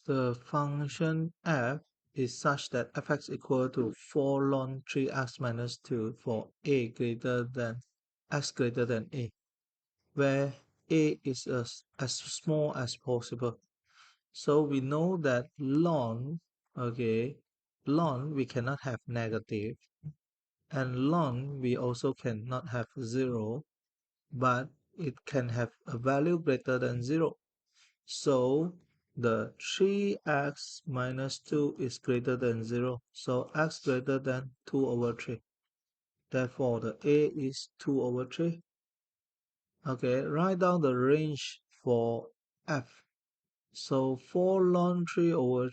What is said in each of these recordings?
The function f is such that fx equal to 4 ln 3x minus 2 for a greater than x greater than a, where a is as small as possible. So we know that ln, okay, ln we cannot have negative, and ln we also cannot have 0, but it can have a value greater than 0. So the 3x minus 2 is greater than 0. So x greater than 2 over 3. Therefore, the a is 2 over 3. Okay, write down the range for f. So 4 ln 3 over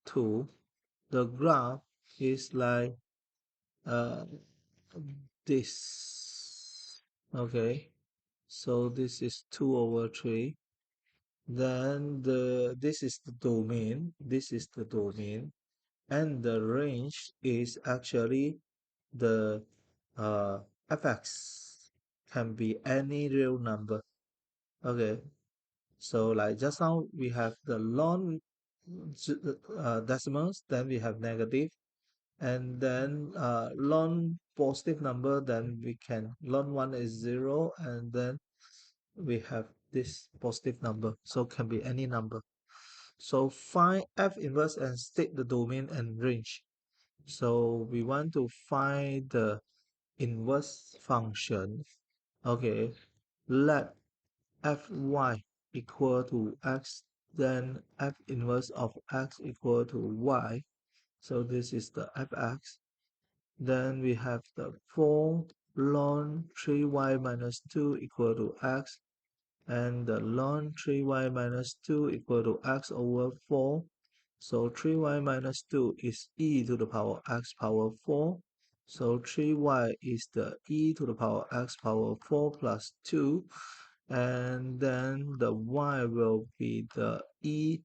2, the graph is like uh, this. Okay, so this is 2 over 3. Then this is the domain, and the range is actually the fx can be any real number. Okay, so like just now we have the ln decimals, then we have negative, and then ln positive number, then we can ln 1 is 0, and then we have this positive number, so can be any number. So find f inverse and state the domain and range. So we want to find the inverse function. Okay, let fy equal to x, then f inverse of x equal to y. So this is the fx. Then we have the 4 ln 3y minus 2 equal to x, and the ln 3y minus 2 equal to x over 4. So 3y minus 2 is e to the power x power 4. So 3y is the e to the power x power 4 plus 2. And then the y will be the e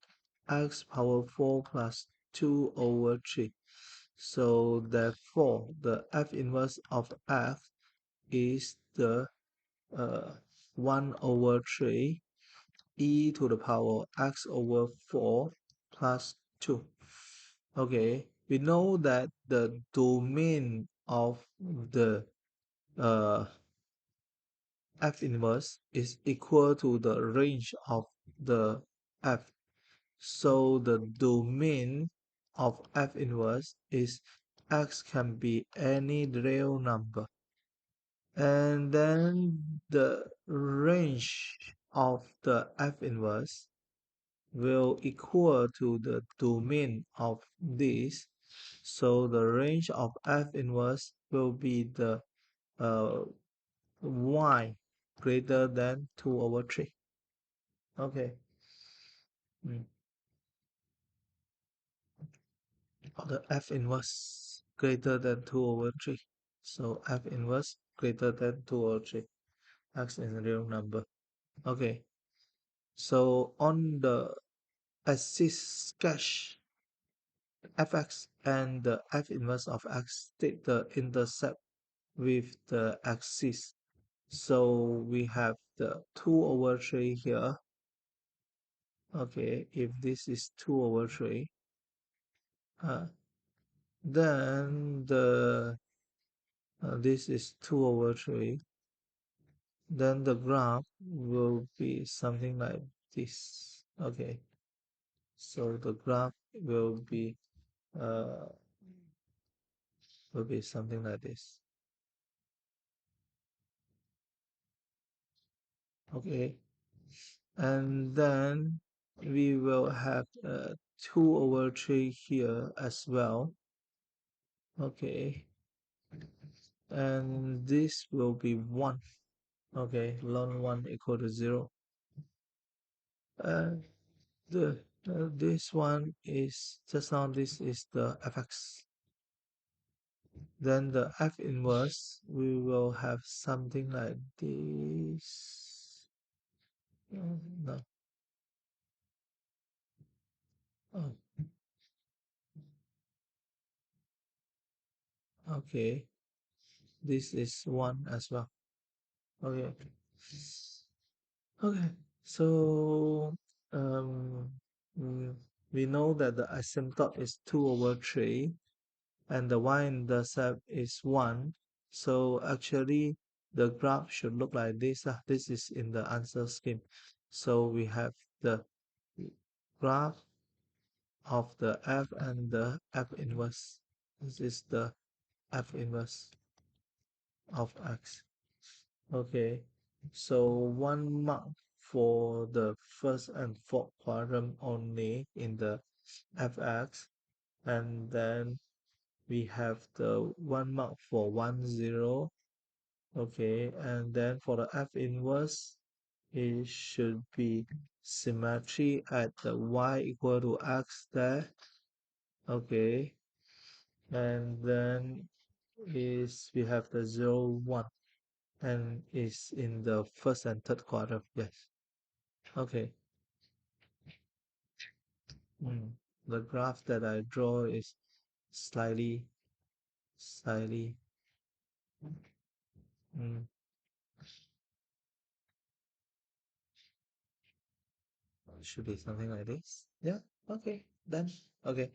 x power 4 plus 2 over 3. So therefore, the f inverse of x is the uh, 1 over 3 e to the power x over 4 plus 2. Okay, we know that the domain of the uh, f inverse is equal to the range of the f. So the domain of f inverse is x can be any real number. And then the range of the f inverse will equal to the domain of this. So the range of f inverse will be the uh, y greater than 2 over 3. Okay. Mm. Or the f inverse greater than 2 over 3. So f inverse greater than 2 over 3. X is a real number. Okay. So on the axis sketch fx and the f inverse of x take the intercept with the axis. So we have the 2 over 3 here. Okay, if this is 2 over 3, uh, then this is 2 over 3, then the graph will be something like this. Okay, so the graph uh, will be something like this. Okay, and then we will have 2 over 3 here as well. Okay, and this will be 1. Okay, ln 1 equal to 0. And this one is just now, this is the fx. Then the f inverse, we will have something like this. No. Oh, okay. This is 1 as well. Okay. Okay. So Mm, we know that the asymptote is 2 over 3 and the y-intercept is 1. So actually the graph should look like this. This is in the answer scheme. So we have the graph of the f and the f inverse. This is the f inverse of x. Okay, so 1 mark for the first and fourth quadrant only in the fx, and then we have the 1 mark for 1 0. Okay, and then for the f inverse, it should be symmetry at the y equal to x there. Okay, and then is we have the 0 1 and is in the first and third quadrant. Yes. Okay. Mm. The graph that I draw is slightly. Mm. Should be something like this. Yeah. Okay. Then. Okay.